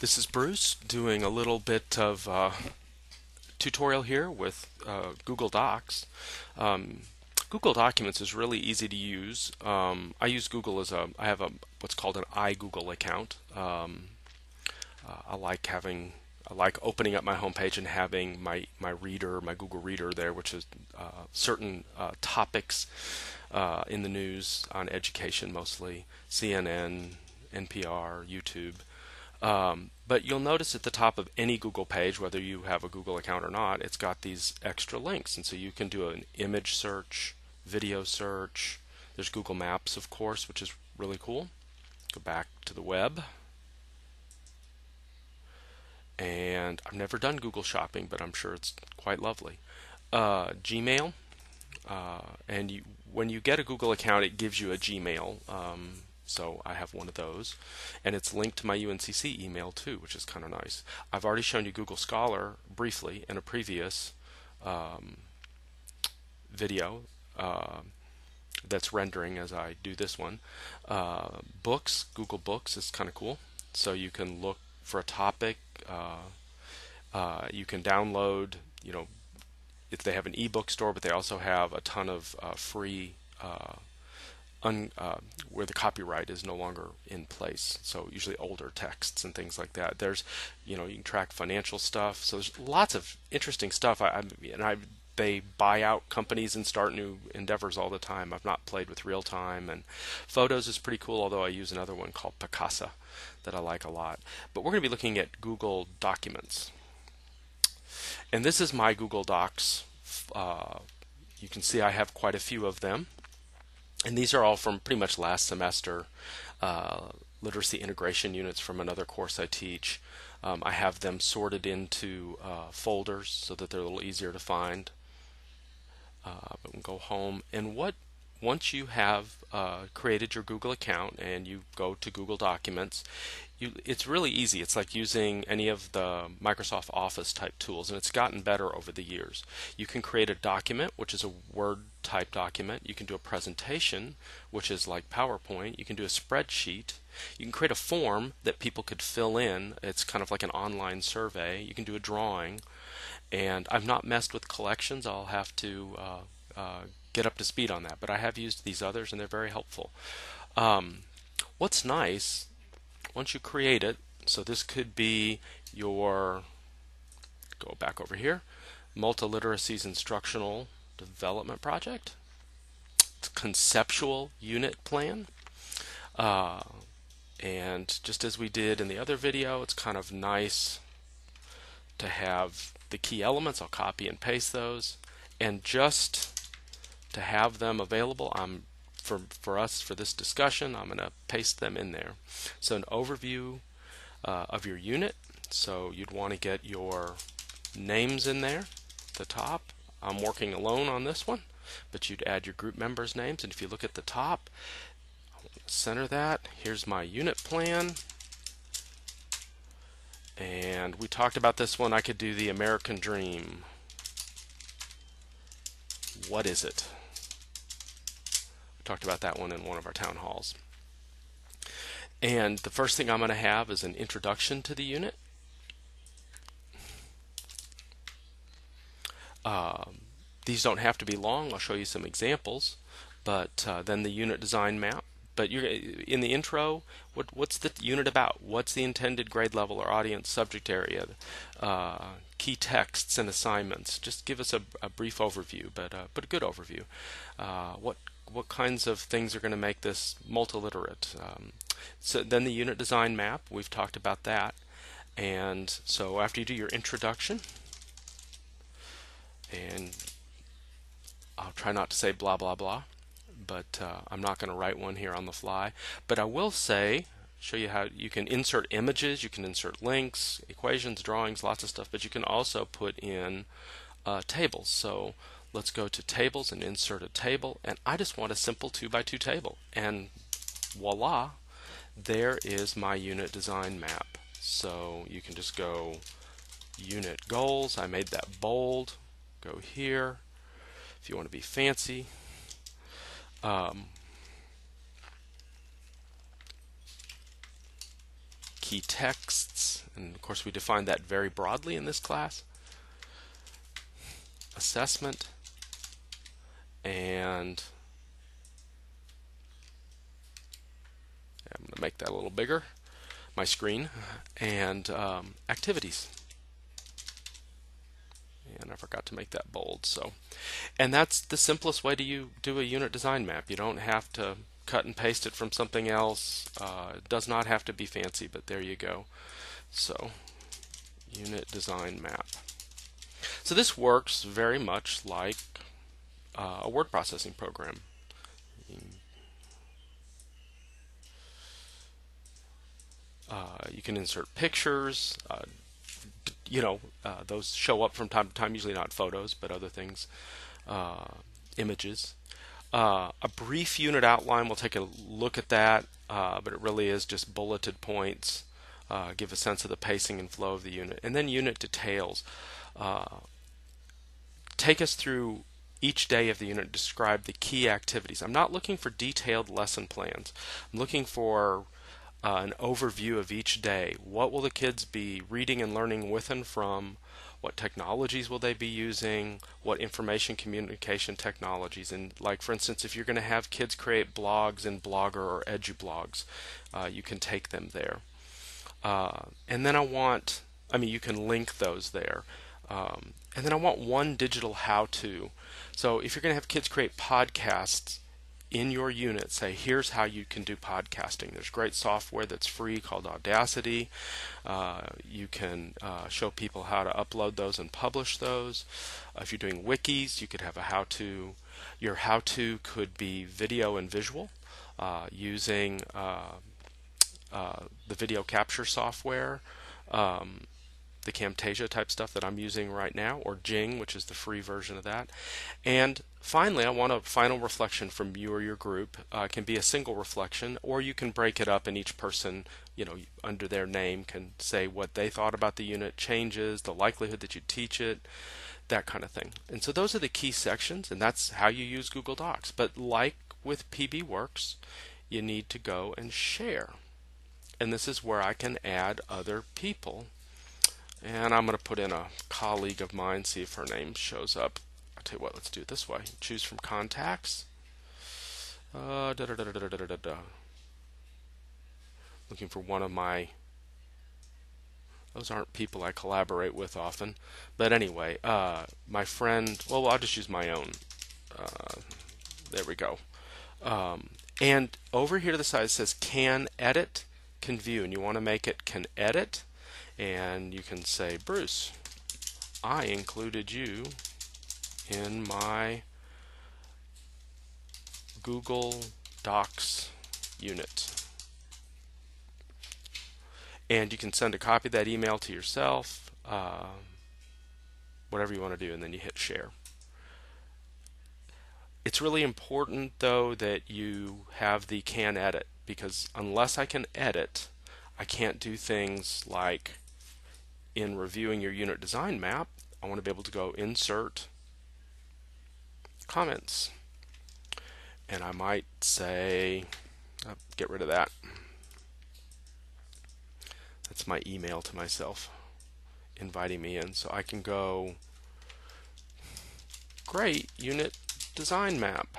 This is Bruce doing a little bit of tutorial here with Google Docs. Um, Google Documents is really easy to use. I use Google I have what's called an iGoogle account. I like opening up my homepage and having my reader, my Google Reader there, which is certain topics in the news on education mostly, CNN, NPR, YouTube. But you'll notice at the top of any Google page, whether you have a Google account or not, it's got these extra links. And so you can do an image search, video search. There's Google Maps, of course, which is really cool. Go back to the web. And I've never done Google Shopping, but I'm sure it's quite lovely. Gmail. When you get a Google account, it gives you a Gmail. So I have one of those, and it's linked to my UNCC email too, which is kind of nice. I've already shown you Google Scholar briefly in a previous video that's rendering as I do this one. Books, Google Books is kind of cool. So you can look for a topic. You can download, if they have an ebook store, but they also have a ton of free where the copyright is no longer in place. So usually older texts and things like that. There's, you can track financial stuff. So there's lots of interesting stuff. They buy out companies and start new endeavors all the time. I've not played with real time, and photos is pretty cool, although I use another one called Picasa that I like a lot. But we're going to be looking at Google Documents. And this is my Google Docs. You can see I have quite a few of them. And these are all from pretty much last semester literacy integration units from another course I teach. I have them sorted into folders so that they're a little easier to find. But we'll go home. And once you have created your Google account and you go to Google Documents, it's really easy. It's like using any of the Microsoft Office type tools, and it's gotten better over the years. You can create a document, which is a Word type document. You can do a presentation, which is like PowerPoint. You can do a spreadsheet. You can create a form that people could fill in. It's kind of like an online survey. You can do a drawing. And I've not messed with collections. I'll have to get up to speed on that. But I have used these others, and they're very helpful. What's nice, once you create it, so this could be your, go back over here, Multiliteracy's Instructional Development Project. It's a conceptual unit plan. And just as we did in the other video, it's kind of nice to have the key elements. I'll copy and paste those. And just to have them available, for us for this discussion, I'm going to paste them in there. So an overview of your unit. So you'd want to get your names in there at the top. I'm working alone on this one, but you'd add your group members' names. And if you look at the top, center that. Here's my unit plan. And we talked about this one. I could do the American Dream. What is it? We talked about that one in one of our town halls. And the first thing I'm going to have is an introduction to the unit. These don't have to be long. I'll show you some examples. But then the unit design map. But in the intro, what's the unit about? What's the intended grade level or audience subject area? Key texts and assignments. Just give us a brief overview, but a good overview. What kinds of things are going to make this multiliterate? So then the unit design map. We've talked about that. And so after you do your introduction, and I'll try not to say blah blah blah, but I'm not going to write one here on the fly. But I will show you how you can insert images, you can insert links, equations, drawings, lots of stuff, but you can also put in tables. So let's go to tables and insert a table, and I just want a simple 2x2 table, and voila, there is my unit design map. So you can just go unit goals. I made that bold. Go here if you want to be fancy. key texts, and of course we define that very broadly in this class. Assessment, and I'm going to make that a little bigger, my screen, and activities. And I forgot to make that bold. So, and that's the simplest way to do a unit design map. You don't have to cut and paste it from something else. It does not have to be fancy, but there you go. So, unit design map. So this works very much like a word processing program. You can insert pictures. Those show up from time to time, usually not photos, but other things, images. A brief unit outline, we'll take a look at that, but it really is just bulleted points, give a sense of the pacing and flow of the unit. And then unit details. Take us through each day of the unit, describe the key activities. I'm not looking for detailed lesson plans. I'm looking for an overview of each day. What will the kids be reading and learning with and from? What technologies will they be using? What information communication technologies? And like, for instance, if you're going to have kids create blogs in Blogger or EduBlogs, you can take them there. And then you can link those there. And then I want one digital how-to. So if you're going to have kids create podcasts in your unit, say, here's how you can do podcasting. There's great software that's free called Audacity. You can show people how to upload those and publish those. If you're doing wikis, you could have a how-to. Your how-to could be video and visual using the video capture software, the Camtasia type stuff that I'm using right now, or Jing, which is the free version of that. And finally, I want a final reflection from you or your group. It can be a single reflection, or you can break it up, and each person, under their name, can say what they thought about the unit, changes, the likelihood that you teach it, that kind of thing. And so those are the key sections, and that's how you use Google Docs. But like with PBWorks, you need to go and share. And this is where I can add other people. And I'm going to put in a colleague of mine, see if her name shows up. I'll tell you what, let's do it this way. Choose from contacts. Looking for one of my, those aren't people I collaborate with often. But anyway, my friend, well, I'll just use my own. There we go. And over here to the side it says can edit, can view. And you want to make it can edit. And you can say, Bruce, I included you in my Google Docs unit. And you can send a copy of that email to yourself, whatever you want to do, and then you hit share. It's really important, though, that you have the can edit, because unless I can edit, I can't do things like in reviewing your unit design map. I want to be able to go insert comments, and I might say get rid of that. That's my email to myself inviting me in. So I can go, great unit design map.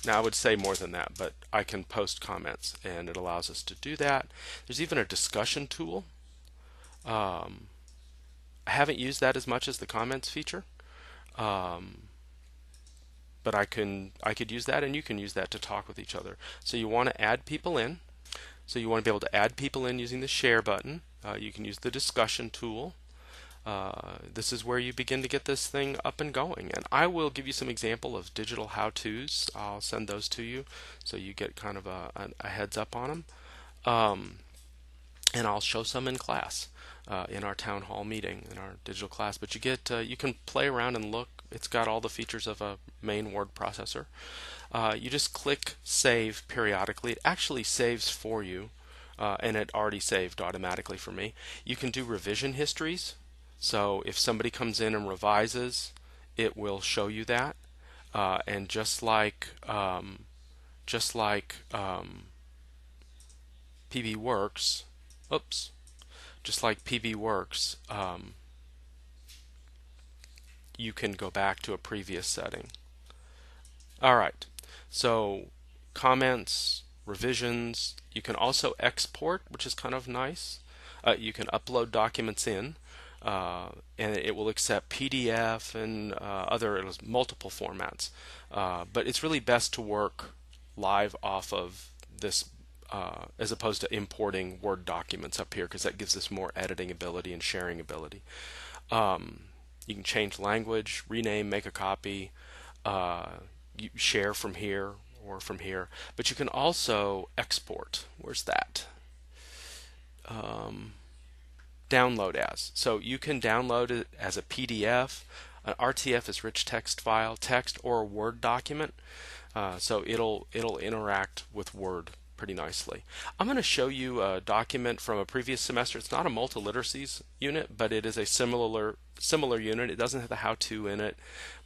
Now I would say more than that, but I can post comments, and it allows us to do that. There's even a discussion tool. I haven't used that as much as the comments feature, but I could use that, and you can use that to talk with each other. So you want to add people in. So you want to be able to add people in using the share button. You can use the discussion tool. This is where you begin to get this thing up and going. And I will give you some example of digital how-tos. I'll send those to you so you get kind of a heads up on them. And I'll show some in class. In our town hall meeting, in our digital class. But you can play around and look. It's got all the features of a main word processor. You just click save periodically. It actually saves for you, and it already saved automatically for me. You can do revision histories. So if somebody comes in and revises, it will show you that. And just like PBWorks, oops, just like PB Works, you can go back to a previous setting. All right, so comments, revisions, you can also export, which is kind of nice. You can upload documents in, and it will accept PDF and multiple formats. But it's really best to work live off of this as opposed to importing Word documents up here, because that gives us more editing ability and sharing ability. You can change language, rename, make a copy, you share from here or from here. But you can also export. Where's that? Download as. So you can download it as a PDF. An RTF is rich text file, text or a Word document. So it'll interact with Word pretty nicely. I'm going to show you a document from a previous semester. It's not a multiliteracies unit, but it is a similar unit. It doesn't have the how-to in it,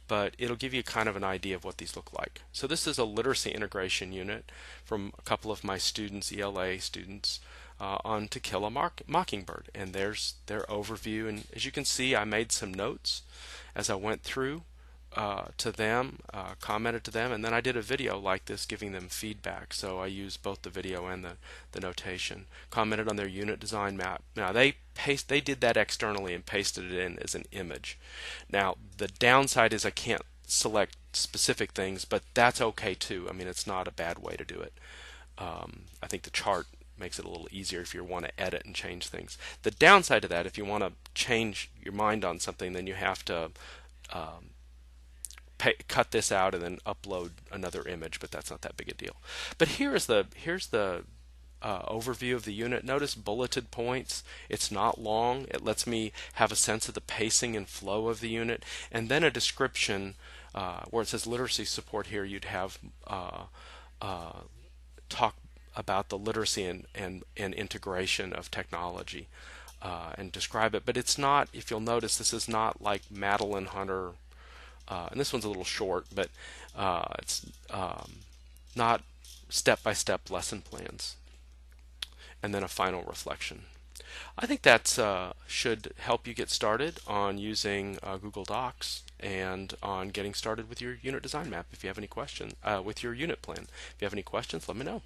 but it'll give you kind of an idea of what these look like. So this is a literacy integration unit from a couple of my students, ELA students, on To Kill a Mockingbird. And there's their overview. And as you can see, I made some notes as I went through to them, commented to them, and then I did a video like this giving them feedback. So I used both the video and the notation. Commented on their unit design map. Now they did that externally and pasted it in as an image. Now the downside is I can't select specific things, but that's okay too. I mean, it's not a bad way to do it. I think the chart makes it a little easier if you want to edit and change things. The downside of that, if you want to change your mind on something, then you have to cut this out and then upload another image, but that's not that big a deal. But here's the overview of the unit. Notice bulleted points. It's not long. It lets me have a sense of the pacing and flow of the unit, and then a description where it says literacy support. Here you'd have talk about the literacy and integration of technology and describe it. But it's not, if you'll notice, this is not like Madeline Hunter. And this one's a little short, but it's not step-by-step lesson plans. And then a final reflection. I think that should help you get started on using Google Docs and on getting started with your unit design map. If you have any questions, with your unit plan. If you have any questions, let me know.